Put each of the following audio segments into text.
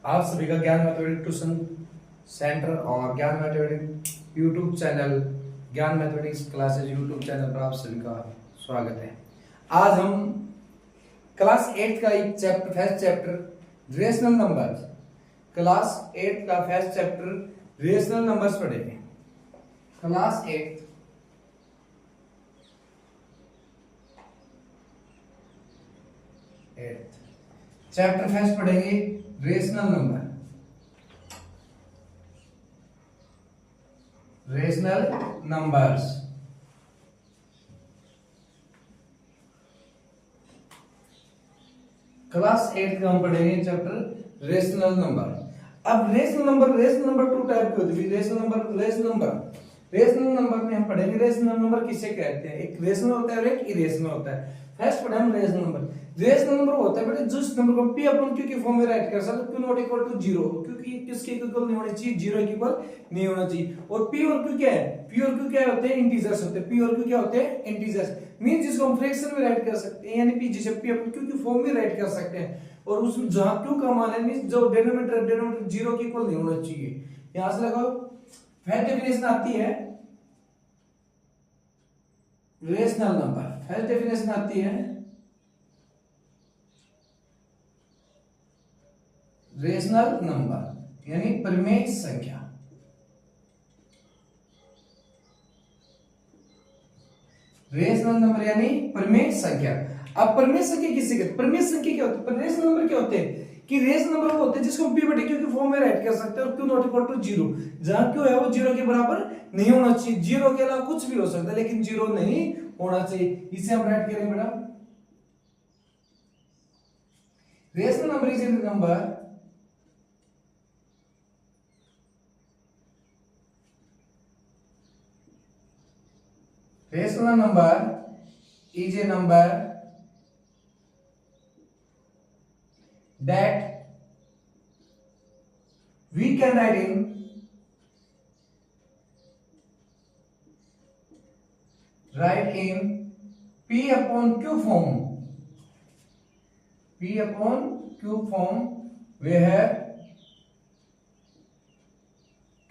आप सभी का ज्ञान मैथमेटिक्स ट्यूशन सेंटर और ज्ञान मैथमेटिक्स यूट्यूब चैनल, ज्ञान मैथमेटिक्स क्लासेज यूट्यूब चैनल पर आप सभी का स्वागत है। आज हम क्लास 8 का एक chapter, first chapter rational number, class 8 का फर्स्ट चैप्टर रेशनल नंबर्स पढ़ेंगे। क्लास 8 चैप्टर फर्स्ट पढ़ेंगे rational number, rational numbers. Class 8 का हम पढ़ेंगे चैप्टर रेशनल नंबर। अब रेशनल नंबर टू टाइप के होते हैं। रेशनल नंबर में हम पढ़ेंगे रेशनल नंबर किसे कहते हैं। एक रेशनल होता है और एक इरेशनल होता है। फर्स्ट पढ़े हम रेशनल नंबर। रेशनल नंबर होता है बेटे जिस नंबर को p अपॉन q की फॉर्म में राइट कर सकते, q नॉट इक्वल टू 0, क्योंकि किसके इक्वल नहीं होना चाहिए, 0 के इक्वल नहीं होना चाहिए। और p और q क्या है, p और q क्या होते हैं, इंटीजर्स होते हैं। p और q क्या होते हैं, इंटीजर्स। मीन जिसको हम फ्रैक्शन में राइट कर सकते हैं, यानी p जिसे p अपॉन q की फॉर्म में राइट कर सकते हैं। और उसमें जहां q का मान है मीन जो डिनोमिनेटर 0 के इक्वल नहीं होना चाहिए। यहां से लगाओ, फर्स्ट डेफिनेशन आती है रेशनल नंबर। फर्स्ट डेफिनेशन आती है रेशनल नंबर यानी परिमेय संख्या। रेशनल नंबर यानी परिमेय संख्या। अब परिमेय संख्या किसे कहते हैं, परिमेय संख्या क्या होती है, रेशनल नंबर क्या होते हैं कि रेशनल नंबर वो होते हैं जिसको हम p बटे q की फॉर्म में राइट कर सकते हैं और q नॉट इक्वल टू 0। जहां q है वो 0 के बराबर नहीं होना चाहिए। 0 के अलावा कुछ भी हो सकता है लेकिन 0 नहीं होना चाहिए। इसे हम राइट करेंगे बेटा, rational number is a number rational number is a number that we can write in p upon q form, p upon q form where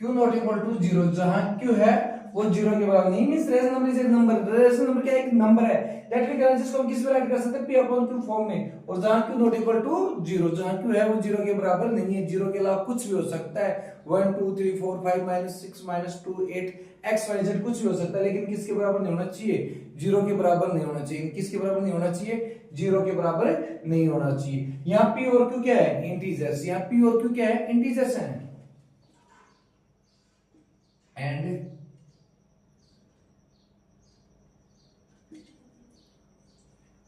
q not equal to 0, जहां q है वो 0 के बराबर नहीं। मींस रेशनल नंबर इज एक number. Rational number क्या है, एक नंबर है दैट वी कैन जिसको हम किस में राइट कर सकते हैं, p अपॉन q फॉर्म में। और जहां q नॉट इक्वल टू 0, जहां q है वो 0 के बराबर नहीं है। 0 के अलावा कुछ भी हो सकता है, 1 2 3 4 5 -6 -2 8 x y z कुछ भी हो सकता है, लेकिन किसके बराबर नहीं होना चाहिए, 0 के बराबर नहीं होना चाहिए। किसके बराबर नहीं होना चाहिए, 0 के बराबर नहीं होना चाहिए। यहाँ p और q क्या है, इंटीजर्स। यहाँ p और q क्या है, इंटीजर्स हैं। एंड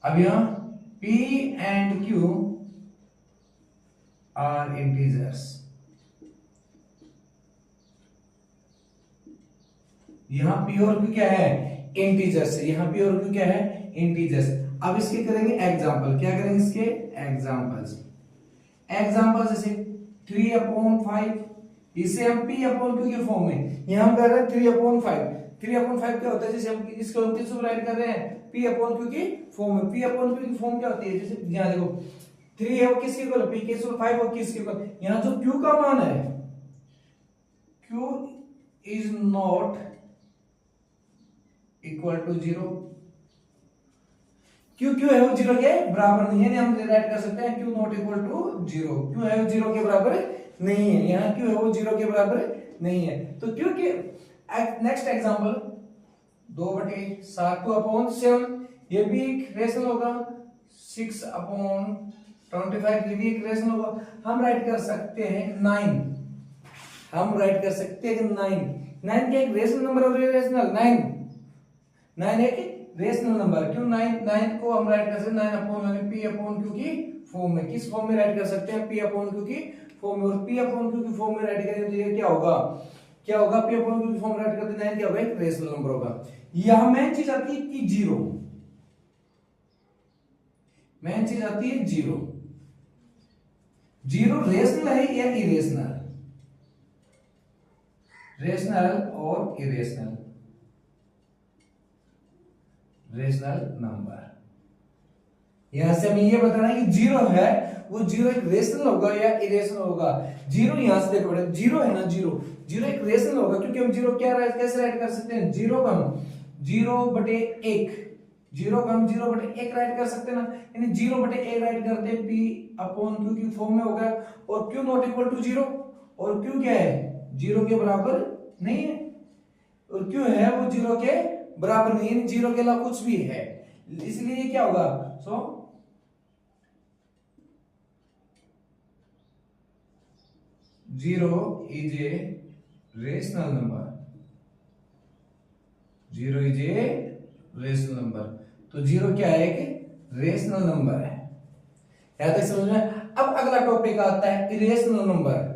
अब यहां p and q are integers. यहां p और q क्या है, इंटीजर्स है। यहां p और q क्या है, इंटीजर्स। अब इसके करेंगे एग्जांपल। क्या करेंगे इसके एग्जांपल्स। एग्जांपल जैसे 3/5, इसे हम p अपॉन q के फॉर्म में, यहां हम कर रहे हैं 3/5। 3/5 क्या होता है, जैसे हम इसको हम किस में राइट कर रहे हैं, p अपॉन q की फॉर्म में। p अपॉन q की फॉर्म क्या होती है, जैसे यहां देखो 3 है वो किसके इक्वल है, p के इक्वल, 5 वो किसके इक्वल। यहां जो q का मान है, q is not equal to 0। क्यों है वो 0 के बराबर नहीं है, हम राइट कर सकते हैं q नॉट इक्वल टू 0। क्यों है वो 0 के बराबर नहीं है, यहां क्यों है वो 0 के बराबर नहीं है। तो क्यों के नेक्स्ट एग्जांपल 2/7 2/7, ये भी एक रेशनल होगा। 6/25, ये भी एक रेशनल होगा। हम राइट कर सकते हैं 9, हम राइट कर सकते हैं 9 क्या एक रेशनल नंबर और इरेशनल। 9 एक रेशनल नंबर। क्यों 9 को हम राइट कर सकते हैं 9 p अपॉन q की फॉर्म में। किस फॉर्म में राइट कर सकते हैं, p अपॉन q की फॉर्म में। और p अपॉन q की फॉर्म में राइट करेंगे तो ये क्या होगा, p अपॉन q की फॉर्म राइट करते 9 क्या होगा, एक रेशनल नंबर होगा। यहां मेन चीज आती है कि 0, मेन चीज आती है 0। 0 रेशनल है या इरेशनल, रेशनल और इरेशनल। रेशनल नंबर यहां से हमें ये बताना है कि जीरो है वो जीरो एक रेशनल होगा या इरेशनल होगा। जीरो यहां से देखो बेटा, जीरो है ना, जीरो जीरो एक रेशनल होगा, क्योंकि हम जीरो क्या कैसे राइट कर सकते हैं, जीरो का हम जीरो बटे एक, जीरो का हम जीरो बटे एक राइट कर सकते हैं ना, यानी जीरो बटे एक राइट करते हैं पी अपॉन क्यू की फॉर्म में हो गया। और q not equal to zero, और क्यू क्या है, जीरो के बराबर नहीं है, और क्यू है वो जीरो के बराबर नहीं है, जीरो के अलावा कुछ भी है, इसलिए ये क्या होगा, so zero is a rational number, zero is a rational number. तो जीरो क्या है, एक रेशनल नंबर है, यहां तक समझ में। अब अगला टॉपिक आता है इरेशनल नंबर।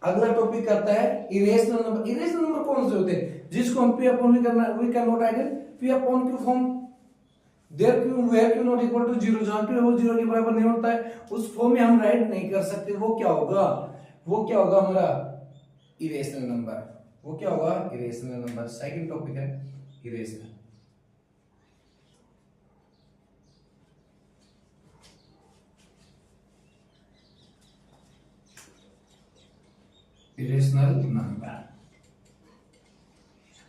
अगला टॉपिक आता है इरेशनल नंबर। इरेशनल नंबर कौन से होते हैं, जिसको हम पी अपॉन वी करना, we can not idle p upon q form, there q where q not equal to zero, जहां क्यू वो जीरो के बराबर नहीं होता है, उस फॉर्म में हम राइट नहीं कर सकते। वो क्या होगा, वो क्या होगा हमारा इरेशनल नंबर, वो क्या होगा इरेशनल नंबर। सेकंड टॉपिक है इरेशनल। Irrational number.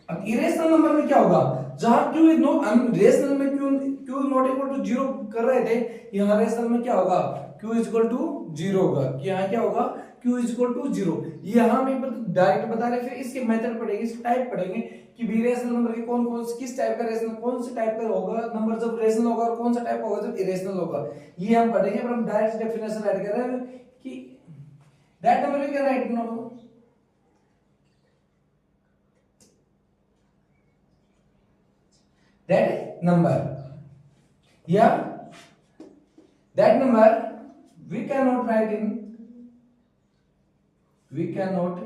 अब इरेशनल नंबर में क्या होगा, जहां क्यू इज नॉट, हम रेशनल में q not equal to zero कर रहे थे, यहां रेशनल में क्या होगा, q is equal to zero होगा। यहां क्या होगा, q is equal to zero. यहां में डायरेक्ट बता रहे, फिर इसके मेथड पढ़ेंगे, इस टाइप पढ़ेंगे कि भी रेशनल नंबर के कौन कौन से, किस टाइप का रेशनल, कौन से टाइप का होगा नंबर जब रेशनल होगा, और कौन सा टाइप होगा जब इरेशनल होगा, ये हम पढ़ेंगे। पर हम डायरेक्ट डेफिनेशन ऐड कर रहे हैं कि that number we can write now, that number, yeah, that number we cannot write in, we cannot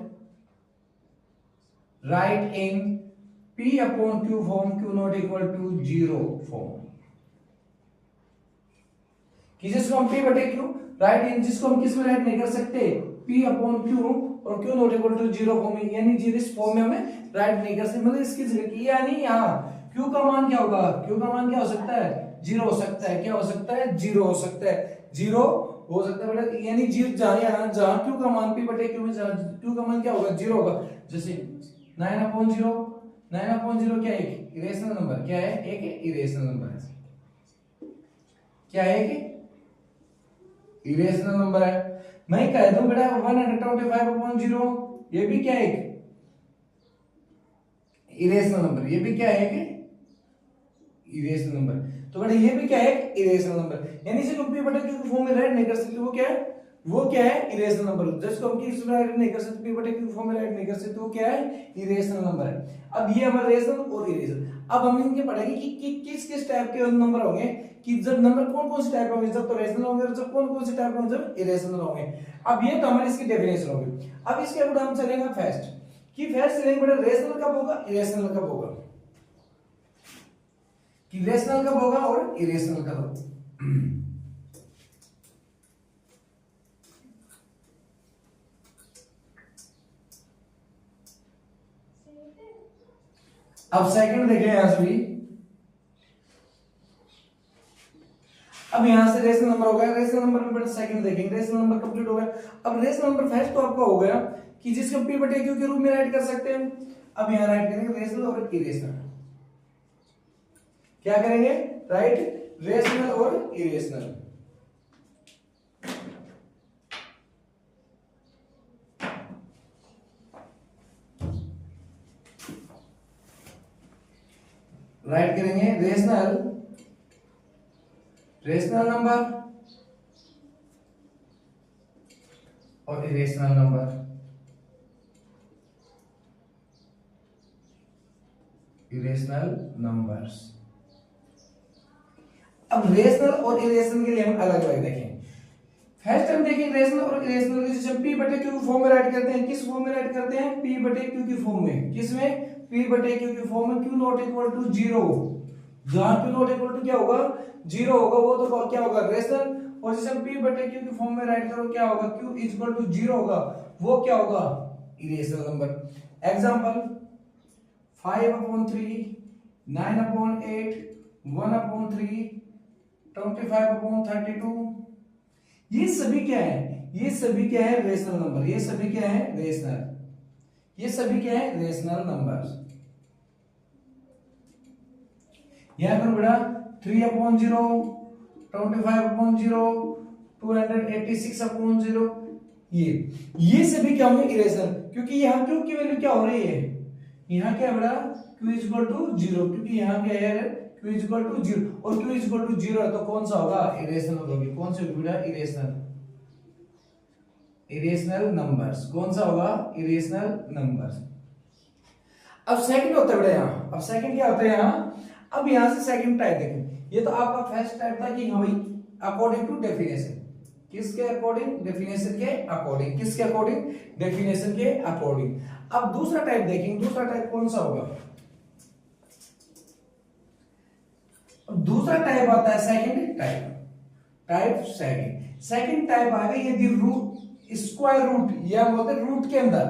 write in p upon q form, q not equal to zero form, कि जिसको हम p बटे q right इन, जिसको हम किस में right नहीं कर सकते, p अपॉन q और q not equal to zero form में, यानी जीरो इस फॉर्म में हमें राइट नहीं कर सकते। मतलब इसकी जगह की, यानी यहाँ q का मान क्या होगा, q का मान क्या हो सकता है, जीरो हो सकता है, क्या हो सकता है, जीरो हो सकता है, जीरो हो सकता है बेटा, यानी जीरो जहां जहां q का मान p बटे q में q का मान क्या होगा, जीरो होगा। जैसे 9 अपॉन जीरो, 9 अपॉन जीरो क्या है, एक इरेशनल नंबर, क्या है, एक इरेशनल नंबर है, क्या है, एक इरेशनल नंबर है। मैं कह दूं बेटा 125 अपॉन जीरो, ये भी क्या है, एक इरेशनल नंबर, ये भी क्या है, एक इरेशनल नंबर। तो बेटा ये भी क्या है, इरेशनल नंबर, यानी इसे p बटे q की फॉर्म में राइट नहीं कर सकते, वो क्या है, वो क्या है, इरेशनल नंबर। जिसको हम किस में राइट नहीं कर सकते, p बटे q की फॉर्म में राइट नहीं कर सकते, वो क्या है, इरेशनल नंबर है। अब ये हमारा रेशनल और इरेशनल। अब हम इनके पढ़ेंगे कि किस किस टाइप के नंबर होंगे, कि जब नंबर कौन कौन से टाइप होंगे, जब तो रेशनल होंगे, और जब कौन कौन से टाइप होंगे, जब इरेशनल होंगे। अब ये तो हमारी इसकी डेफिनेशन होगी। अब इसके ऊपर हम चलेंगे फर्स्ट, कि फर्स्ट चलेंगे बेटा रेशनल कब होगा, इरेशनल कब होगा, कि रेशनल कब होगा और इरेशनल कब होगा। अब सेकंड देखें यहां से भी, अब यहां से रेशनल नंबर हो गया, रेशनल नंबर में बेटा सेकंड देखेंगे, रेशनल नंबर कंप्लीट हो गया। अब रेशनल नंबर फर्स्ट तो आपका हो गया कि जिसको p बटे q के रूप में राइट कर सकते हैं। अब यहां राइट करेंगे रेशनल और इरेशनल, क्या करेंगे, राइट रेशनल और इरेशनल। राइट करेंगे रेशनल, रेशनल नंबर और इरेशनल नंबर, इरेशनल नंबर्स। अब रेशनल और इरेशनल के लिए हम अलग अलग देखें। फर्स्ट हम देखेंगे रेशनल और इरेशनल के, जैसे p बटे q फॉर्म में राइट करते हैं, किस फॉर्म में राइट करते हैं, p बटे q की फॉर्म में, किसमें, p बटे q की फॉर्म में, q not equal to zero, जहां q नॉट इक्वल टू क्या होगा, जीरो होगा, वो तो क्या होगा, रेशनल। और जैसे p बटे q की फॉर्म में राइट करो, क्या होगा, q is equal to zero होगा, वो क्या होगा, irrational number. Example 5 upon 3, 9 upon 8, 1 upon 3, 25/32। ये सभी क्या है, ये सभी क्या है, रेशनल नंबर। ये सभी क्या है, रेशनल। ये सभी क्या है, रेशनल नंबर। यहां पर बेटा 3/0, 25/0, 286/0, ये सभी क्या होंगे, इरेशनल। क्योंकि यहाँ क्यू की वैल्यू क्या हो रही है, यहाँ क्या बेटा q इज इक्वल टू 0, क्योंकि यहाँ क्या है q इज इक्वल टू 0, और q इज इक्वल टू 0 है तो कौन सा होगा, इरेशनल होगी। कौन सी होगी बेटा, इरेशनल। इरेशनल नंबर्स कौन सा होगा, इरेशनल नंबर्स। अब सेकंड होता है बेटा यहाँ, अब सेकंड क्या होता है यहाँ, अब यहां से सेकंड टाइप देखें। ये तो आपका फर्स्ट टाइप था कि हाँ भाई अकॉर्डिंग टू डेफिनेशन, किसके अकॉर्डिंग, डेफिनेशन के अकॉर्डिंग, किसके अकॉर्डिंग, डेफिनेशन के अकॉर्डिंग। अब दूसरा टाइप देखेंगे, दूसरा टाइप कौन सा होगा, अब दूसरा टाइप आता है second type, type second. Second type आएगा यदि रूट, स्क्वायर रूट या बोलते रूट के अंदर,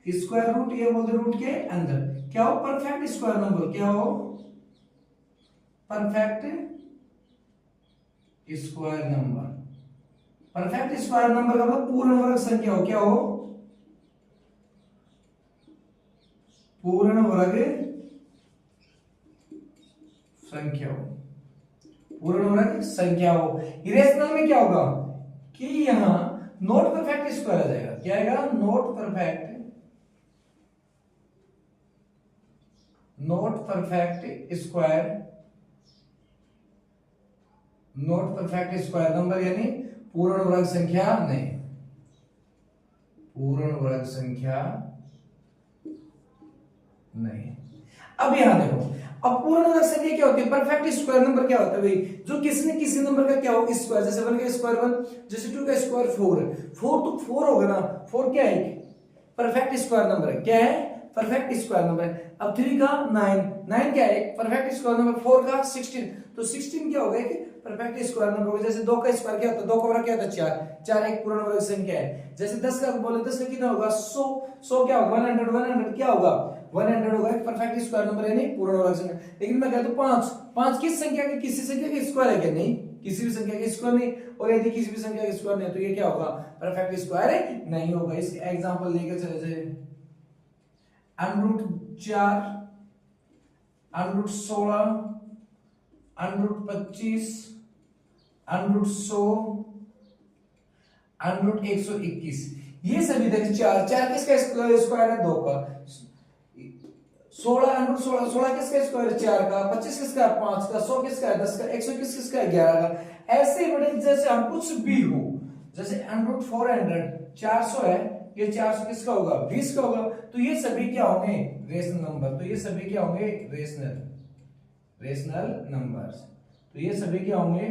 स्क्वायर रूट ये बोलते रूट के अंदर क्या हो, परफेक्ट स्क्वायर नंबर, क्या हो, perfect square number. Perfect square number का मतलब पूर्ण वर्ग संख्या हो, क्या हो, पूर्ण वर्ग संख्या हो, पूर्ण वर्ग संख्या हो। इरेशनल में क्या होगा कि यहां नॉट परफेक्ट स्क्वायर आ जाएगा, क्या आएगा, not perfect, not perfect square, not perfect square number यानी पूर्ण वर्ग संख्या नहीं, पूर्ण वर्ग संख्या नहीं। अब यहां देखो, अब पूर्ण वर्ग संख्या क्या होती है, परफेक्ट स्क्वायर नंबर क्या होता है भाई, जो किसी न किसी नंबर का क्या हो स्क्वायर, जैसे 1 का स्क्वायर 1, जैसे 2 का स्क्वायर 4 है, 4 तो 4 होगा ना, 4 क्या है, परफेक्ट स्क्वायर नंबर है, क्या है, परफेक्ट स्क्वायर नंबर है। अब 3 का 9, 9 क्या है, परफेक्ट स्क्वायर नंबर। 4 का 16, तो 16 क्या हो गया कि परफेक्ट स्क्वायर नंबर होगा। जैसे 2 का स्क्वायर क्या होता है, 2 का वर्ग क्या होता है 4, 4 एक पूर्ण वर्ग संख्या है। जैसे 10 का बोले 10 का कितना होगा 100, 100 क्या होगा 100, 100 क्या होगा 100 होगा, एक परफेक्ट स्क्वायर नंबर है, नहीं पूर्ण वर्ग संख्या। लेकिन मैं कहता हूं 5, 5 किस संख्या के, किसी संख्या के स्क्वायर है क्या, नहीं, किसी भी संख्या के स्क्वायर नहीं, और यदि किसी भी संख्या के स्क्वायर नहीं तो ये क्या होगा, परफेक्ट स्क्वायर नहीं होगा। इसके एग्जांपल लेके चले जाए, √4, √16, √25, √100, √121, ये सभी देखिए 4, 4 किसका स्क्वायर है, 2 का। 16, √16, 16 किसका स्क्वायर है, 4 का। 25 किसका है, 5 का। 100 किसका है, 10 का। 121 किसका है, 11 का। ऐसे बड़े जैसे हम कुछ भी हो, जैसे √400 400 है, ये 400 किसका होगा, 20 का होगा। तो ये सभी क्या होंगे, रेशनल नंबर। तो ये सभी क्या होंगे, रेशनल, रेशनल नंबर्स। तो ये सभी क्या होंगे,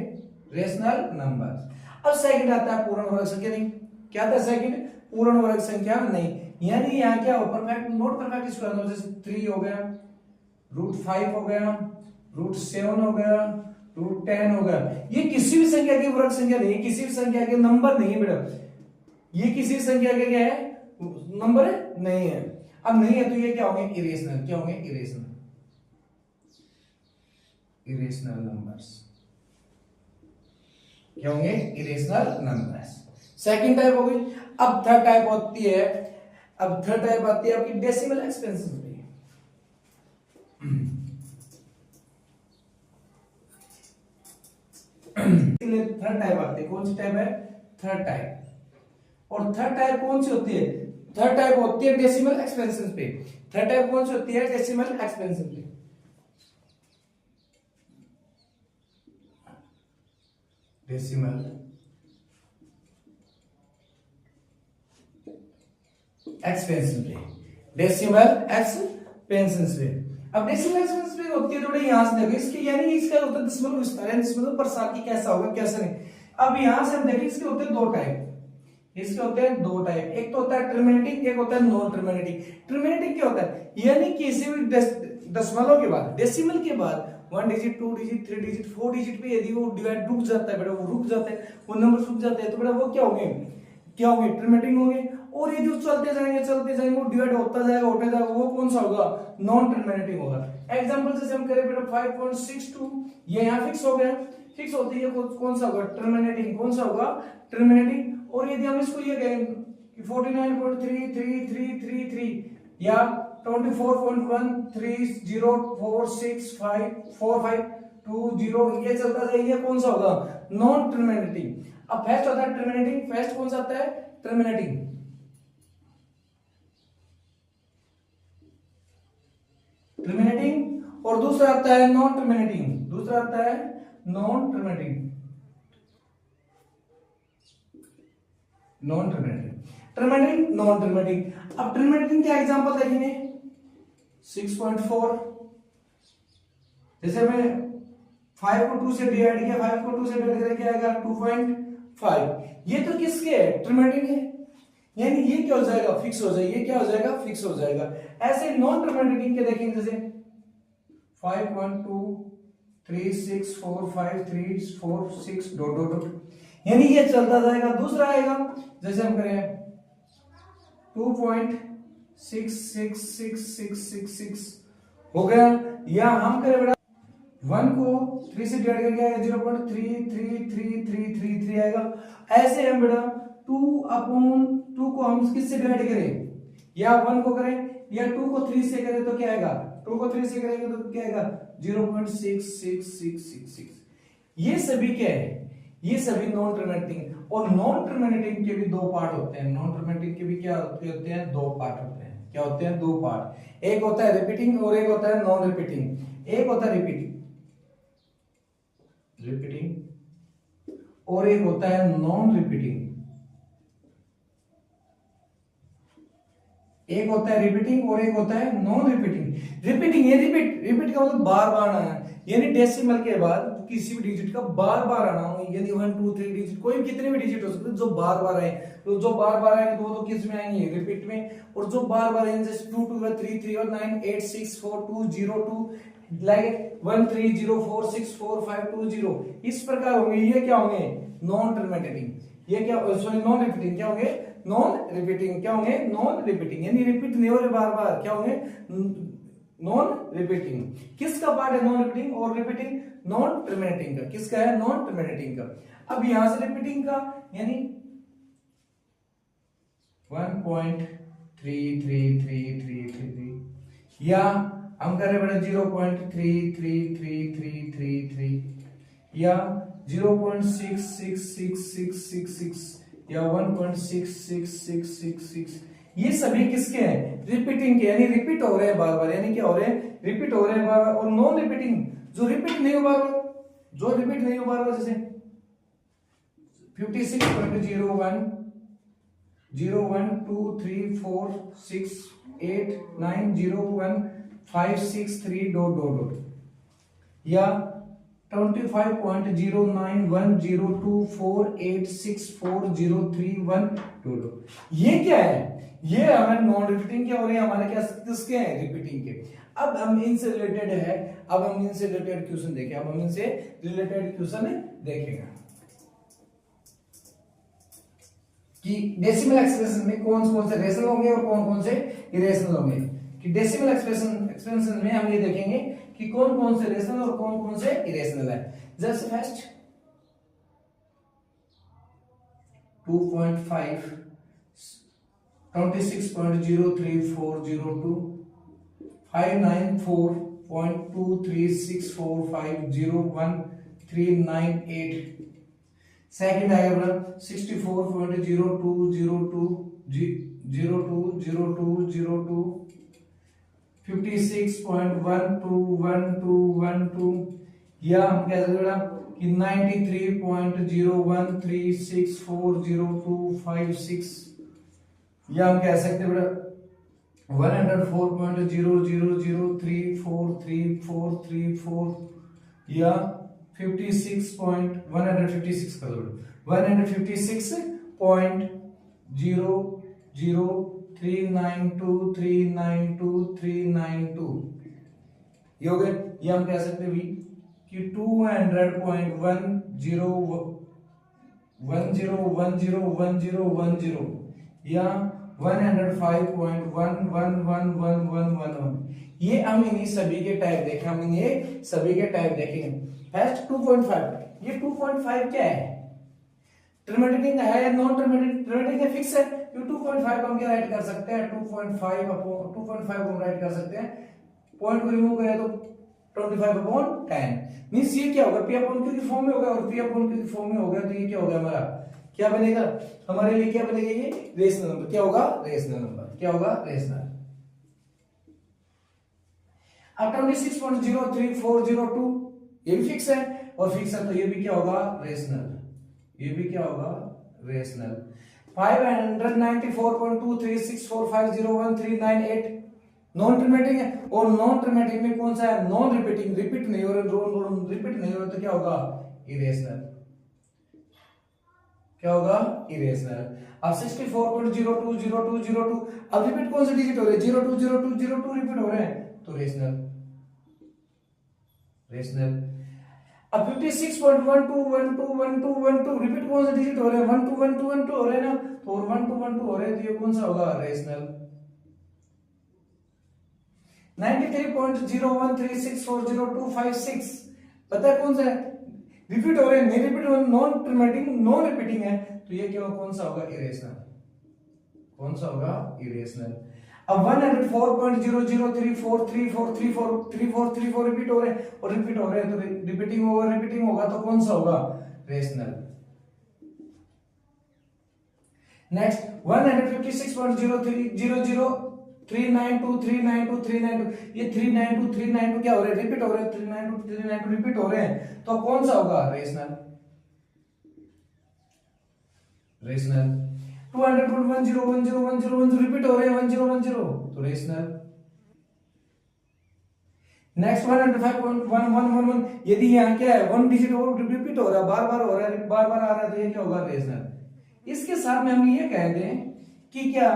रेशनल नंबर्स। अब सेकंड आता है पूर्ण वर्ग संख्या नहीं, क्या था सेकंड, पूर्ण वर्ग संख्या नहीं, यानी यहाँ क्या हो, perfect not perfect square number. जैसे 3 हो गया, √5 हो गया, √7 हो गया, √10 हो गया। ये किसी भी संख्या की वर्ग संख्या नहीं है, किसी भी संख्या के नंबर नहीं है बेटा, ये किसी संख्या के क्या है, नंबर नहीं है। अब नहीं है तो ये क्या होंगे, इरेशनल। क्या होंगे, इरेशनल, इरेशनल नंबर्स। क्या होंगे, इरेशनल नंबर्स। सेकंड टाइप हो गई। अब थर्ड टाइप होती है, अब थर्ड टाइप आती है आपकी डेसिमल एक्सपेंशन में। थर्ड टाइप आती है, कौन सी टाइप है, थर्ड टाइप। और थर्ड टाइप कौन सी होती है, थर्ड टाइप होती है डेसिमल एक्सपेंशन पे। थर्ड टाइप कौन सी होती है, डेसिमल एक्सपेंशन पे। डेसिमल एक्सपेंशन पे, डेसिमल एक्सपेंशन पे। अब डेसिमल एक्सपेंशन पे होती है थोड़े यहां से देखो, इसके यानी इसका होता है दशमलव विस्तार, यानी दशमलव प्रसार की कैसा होगा कैसा नहीं। अब यहां से हम देखें, इसके होते हैं 2 टाइप, इसके होते हैं 2 टाइप। एक तो होता है टर्मिनेटिंग, एक होता है नॉन टर्मिनेटिंग। टर्मिनेटिंग क्या होता है, यानी किसी भी दशमलव के बाद, डेसिमल के बाद 1 डिजिट 2 डिजिट 3 डिजिट 4 डिजिट पे यदि वो डिवाइड रुक जाता है बेटा, वो रुक जाते हैं, वो नंबर रुक जाते हैं, तो बेटा वो क्या होंगे, क्या होंगे, टर्मिनेटिंग होंगे। और यदि चलते जाएंगे वो डिवाइड होता जाएगा, वो कौन सा होगा, नॉन टर्मिनेटिंग होगा। एग्जांपल जैसे हम करें बेटा 5.62, ये यहां फिक्स हो गया, फिक्स होती है कौन सा होगा, टर्मिनेटिंग, कौन सा होगा, टर्मिनेटिंग। और यदि हम इसको ये कहें कि 49.3333 या 24.13046545 ये चलता जाए, ये कौन सा होगा, नॉन टर्मिनेटिंग। अब फर्स्ट होता है टर्मिनेटिंग, फर्स्ट कौन सा आता है, टर्मिनेटिंग, टर्मिनेटिंग। और दूसरा आता है नॉन टर्मिनेटिंग, दूसरा आता है non terminating, non terminating, terminating non terminating. अब टर्मिनेटिंग के एग्जांपल देखेंगे 6.4, जैसे मैं 5 को 2 से डिवाइड किया, 5 को 2 से डिवाइड करें क्या आएगा 2.5, ये तो किसके है, टर्मिनेटिंग है, यानी ये क्या हो जाएगा, फिक्स हो जाएगा, ये क्या हो जाएगा, फिक्स हो जाएगा। ऐसे नॉन टर्मिनेटिंग के देखेंगे जैसे 5.2364536 डॉट डॉट डॉट, यानी ये चलता जाएगा। दूसरा आएगा जैसे हम करें 2.666666 हो गया, या हम करें बेटा 1 को 3 से डिवाइड करके आएगा 0.333333 आएगा। ऐसे हम बेटा 2/2 को हम किससे डिवाइड करें, या 1 को करें या 2 को 3 से करें तो क्या आएगा, 2 को 3 से करेंगे तो क्या आएगा 0.66666। ये सभी क्या है, ये सभी नॉन टर्मिनेटिंग। और नॉन टर्मिनेटिंग के भी दो पार्ट होते हैं, नॉन टर्मिनेटिंग के भी क्या होते हैं, दो पार्ट होते हैं। क्या होते हैं, दो पार्ट, एक होता है रिपीटिंग और एक होता है नॉन रिपीटिंग। एक होता है रिपीटिंग और एक होता है नॉन रिपीटिंग। एक होता है रिपीटिंग और एक होता है नॉन रिपीटिंग। रिपीटिंग ये रिपीट का मतलब बार बार आना है, यानी डेसिमल के बाद किसी भी डिजिट का बार बार आना हो, यानी 1 2 3 डिजिट, कोई भी कितने भी डिजिट हो सकते हैं जो बार बार आए, तो जो बार बार आएंगे तो वो तो किस में आएंगे, रिपीट में। और जो बार बार आएंगे जैसे 2 2 3 3 और 9 8 6 4 2 0 2 लाइक 1 3 0 4 6 4 5 2 0, इस प्रकार होंगे। ये क्या होंगे, नॉन टर्मिनेटिंग। ये क्या, सॉरी नॉन रिपीटिंग, क्या होंगे, नॉन रिपीटिंग। क्या होंगे, नॉन रिपीटिंग, यानी रिपीट नहीं हो रहे बार बार, क्या होंगे, नॉन रिपीटिंग। किसका पार्ट है नॉन रिपीटिंग और रिपीटिंग, नॉन टर्मिनेटिंग का। किसका है, नॉन टर्मिनेटिंग का। अब यहां से रिपीटिंग का यानी 1.33333 या हम कर रहे बेटा 0.33333 या 0.666666 या 1.66666, ये सभी किसके हैं, रिपीटिंग के, यानी रिपीट हो रहे हैं बार बार, यानी क्या हो रहे हैं, रिपीट हो रहे हैं बार बार। और नॉन रिपीटिंग जो रिपीट नहीं हो बार बार, जो रिपीट नहीं हो बार बार, जैसे 56.01 01 2 3 4 6 8 9 0 1 5 6 3 डॉट डॉट डॉट, या 25.091024864031 डॉट। ये क्या है, ये हमारे नॉन रिपीटिंग के हो रहे हैं, हमारे क्या किसके हैं, रिपीटिंग के। अब हम इनसे रिलेटेड है, अब हम इनसे रिलेटेड क्वेश्चन देखें, अब हम इनसे रिलेटेड क्वेश्चन देखेंगे कि डेसिमल एक्सप्रेशन में कौन कौन से रेशनल होंगे और कौन कौन से इरेशनल होंगे। कि डेसिमल एक्सप्रेशन में हम ये देखेंगे कि कौन कौन से रेशनल और कौन कौन से इरेशनल है। जस्ट फर्स्ट 2.5 26.03402 594.2364501 सेकंड आएगा बड़ा 64.02020202 56.121212, या हम कह सकते बड़ा कि 93.0136400256, या हम कह सकते बड़ा 104.000343434, या 156 कर दो 156.00392392392 ये हो गए। ये हम कह सकते भी कि 200.10101010 या 105.111111, ये हम इन्हीं सभी के टाइप देखें, हम इन्हें सभी के टाइप देखेंगे। हैश 2.5, ये 2.5 क्या है, टर्मिनेटिंग है या नॉन टर्मिनेटिंग, टर्मिनेटिंग है फिक्स है, ये 2.5 को हम क्या राइट कर सकते हैं, 2.5 अपॉन 2.5 को हम राइट कर सकते हैं, पॉइंट को रिमूव करें तो 25 अपॉन 10, मींस ये क्या होगा, p अपॉन q की फॉर्म में होगा, और p अपॉन q की फॉर्म में होगा, तो ये क्या होगा हमारा, क्या बनेगा हमारे लिए, क्या बनेगा ये रेशनल नंबर, क्या होगा रेशनल नंबर, क्या होगा रेशनल। अब 26.03402 ये भी फिक्स है, और फिक्स है तो ये भी क्या होगा रेशनल, ये भी क्या होगा रेशनल। 594.236450139 नॉन टर्मिनेटिंग है, और नॉन टर्मिनेटिंग में कौन सा है, नॉन रिपीटिंग, रिपीट नहीं हो रहा, रिपीट नहीं हो रहा, तो क्या होगा इरेशनल, क्या होगा इरेशनल। अब 64.020202, अब रिपीट कौन से डिजिट हो रहे हैं, 020202 रिपीट हो रहे हैं, तो रेशनल, रेशनल। अब 56.121212 रिपीट कौन से डिजिट हो रहे हैं, 121212 हो रहे हैं ना, तो 1212 हो रहे हैं, तो ये कौन सा होगा रेशनल। 93.0136400256 पता है कौन सा है, रिपीट हो रहे हैं, नहीं रिपीट हो, नॉन टर्मिनेटिंग, नॉन रिपीटिंग है, तो ये क्या कौन सा होगा इरेशनल, कौन सा होगा इरेशनल। अब 104.0034343434 रिपीट हो रहे हैं, और रिपीट हो रहे हैं, तो रिपीटिंग होगा तो कौन सा होगा रेशनल। नेक्स्ट 156.0300392392392 ये 392 क्या हो रहे हैं, रिपीट हो रहे हैं, 392 रिपीट हो रहे हैं, तो कौन सा होगा रेशनल, रेशनल। 200.101010 रिपीट हो रहे हैं, 1010 तो रेशनल। नेक्स्ट 105.1111 यदि यहाँ क्या है, वन डिजिट और रिपीट हो रहा है, बार बार हो रहा है, बार बार आ रहा है, तो ये क्या होगा रेशनल। इसके साथ में हम ये कह दें कि क्या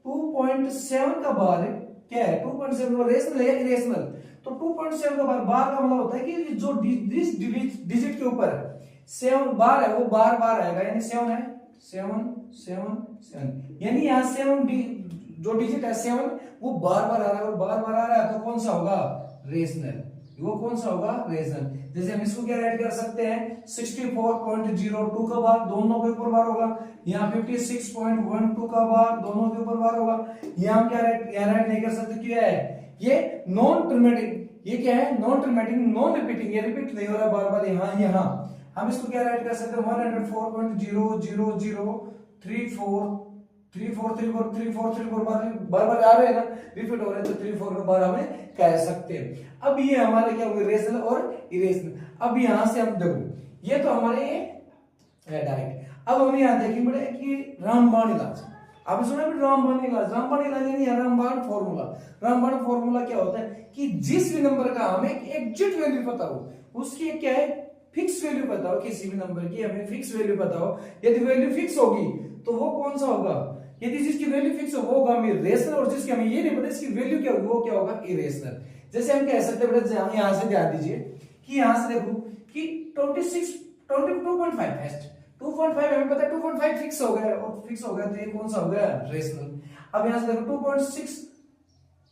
2.7 का बार क्या है, 2.7 रेशनल है या इरेशनल, तो 2.7 का बार का मतलब होता है कि जो डिजिट के ऊपर 7 बार है वो बार बार आएगा, यानी 7 है 7 7 7, यानी यहाँ 7 जो डिजिट है 7 वो बार बार आ रहा है, वो बार बार आ रहा है, तो कौन सा होगा रेशनल, वो कौन सा होगा रेशनल। जैसे हम इसको क्या राइट कर सकते हैं, 64.02 का बार दोनों के ऊपर बार होगा, यहाँ 56.12 का बार दोनों के ऊपर बार होगा, यहाँ हम क्या राइट नहीं कर सकते, क्या है ये नॉन टर्मिनेटिंग, ये क्या है नॉन टर्मिनेटिंग, नॉन रिपीटिंग, ये रिपीट नहीं हो रहा बार बार, यहाँ हम इसको क्या राइट कर सकते हैं, 104.0003434 बार बार आ रहे हैं ना, रिपीट हो रहे हैं, तो 34 बार हमें कह सकते हैं। अब ये हमारे क्या हुए रेशनल और इरेशनल। अब यहां से हम देखो, ये तो हमारे डायरेक्ट, अब हम यहां देखेंगे कि रामबाण इलाज, आप सुना रामबाण इलाज, रामबाण इलाज यानी रामबाण फॉर्मूला। रामबाण फॉर्मूला क्या होता है कि जिस भी नंबर का हमें एग्जैक्ट वैल्यू पता हो, उसकी क्या है फिक्स वैल्यू पता हो, किसी भी नंबर की हमें फिक्स वैल्यू पता हो, यदि वैल्यू फिक्स होगी तो वो कौन सा होगा, यदि जिसकी वैल्यू फिक्स हो वो होगा रेशनल, और जिसकी हमें ये नहीं पता इसकी वैल्यू क्या होगी वो क्या होगा इरेशनल। जैसे हम कह सकते हैं बेटा, हम यहां से ध्यान दीजिए कि यहां से देखो कि 22.5 है, 2.5 हमें पता है, 2.5 फिक्स हो गया, और फिक्स हो गया तो ये कौन सा हो गया रेशनल। अब यहां से देखो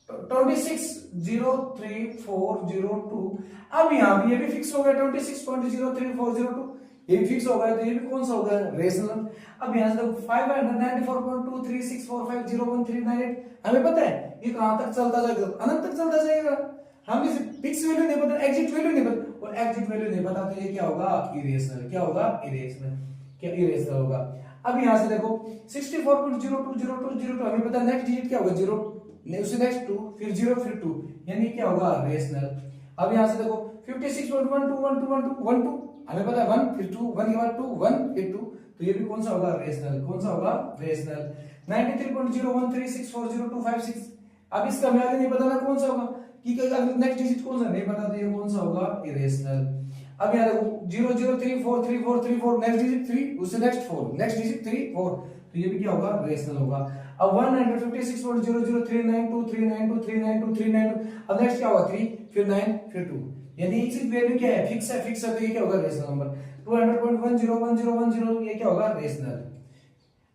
26.033402, अब यहाँ भी ये भी फिक्स हो गया 26.03402, ये भी फिक्स हो गया, तो ये भी कौन सा होगा रेशनल। अब यहाँ से देखो 594.236450139 हमें पता है ये कहां तक चलता जाएगा, अनंत तक चलता जाएगा, हम इसे फिक्स वैल्यू नहीं पता, एग्जैक्ट वैल्यू नहीं पता, और एग्जैक्ट वैल्यू नहीं पता तो ये क्या होगा इरेशनल, क्या होगा इरेशनल, क्या इरेशनल होगा। अब यहाँ से देखो 64.02020 हमें पता है, नेक्स्ट डिजिट क्या होगा 0, उससे नेक्स्ट 2, फिर 0, फिर 2, यानी क्या होगा रेशनल। अब यहां से देखो 56.121212 हमें पता है 1, फिर 2, 1 के बाद 2, 1 फिर 2, तो ये भी कौन सा होगा रेशनल, कौन सा होगा रेशनल। 93.0136400256 अब इसका हमें आगे नहीं पता ना कौन सा होगा, कि नेक्स्ट डिजिट कौन सा नहीं पता, तो ये कौन सा होगा इरेशनल। अब यहाँ देखो 003434434 नेक्स्ट डिजिट 3, उससे नेक्स्ट 4, नेक्स्ट डिजिट 3 4, तो ये भी क्या होगा रेशनल होगा। अब 156.00392392392 अब नेक्स्ट क्या होगा 3, फिर 9, फिर 2, यानी इसकी वैल्यू क्या है फिक्स है, फिक्स है, तो ये क्या होगा रेशनल नंबर। 200.101010 ये क्या होगा रेशनल।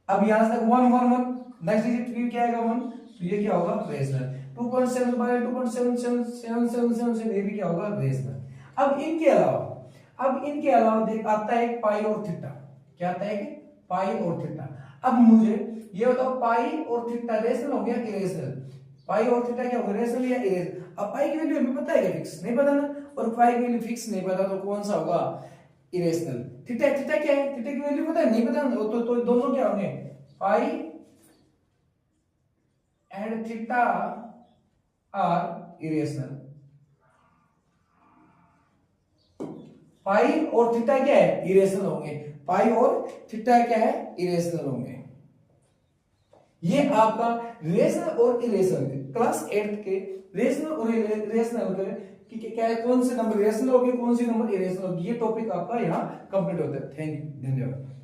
अब यहां से 111 नेक्स्ट डिजिट क्या आएगा 1, तो ये क्या होगा रेशनल। 2.7 बाय 2.7777 ये भी क्या होगा रेशनल। अब इनके अलावा अब इनके अलावा देख आता है पाई और थीटा। क्या आता है कि पाई और थीटा। अब मुझे ये बताओ पाई और थीटा रेशनल हो गया इरेशनल, पाई और थीटा क्या होगा रेशनल या इरेशनल। अब पाई की वैल्यू हमें पता है क्या फिक्स नहीं पता ना, और पाई की वैल्यू फिक्स नहीं पता तो कौन सा होगा इरेशनल। थीटा थीटा क्या है, थीटा की वैल्यू पता है नहीं पता तो दोनों क्या होंगे पाई एंड थीटा आर इरेशनल। पाई और थीटा क्या है इरेशनल होंगे, पाई और थीटा क्या है इरेशनल होंगे। ये आपका रेशनल और इरेशनल क्लास 8 के रेशनल और इरेशनल के क्या है, कौन से नंबर रेशनल होगी कौन सी नंबर इरेशनल होगी, ये टॉपिक आपका यहाँ कंप्लीट होता है। थैंक यू, धन्यवाद।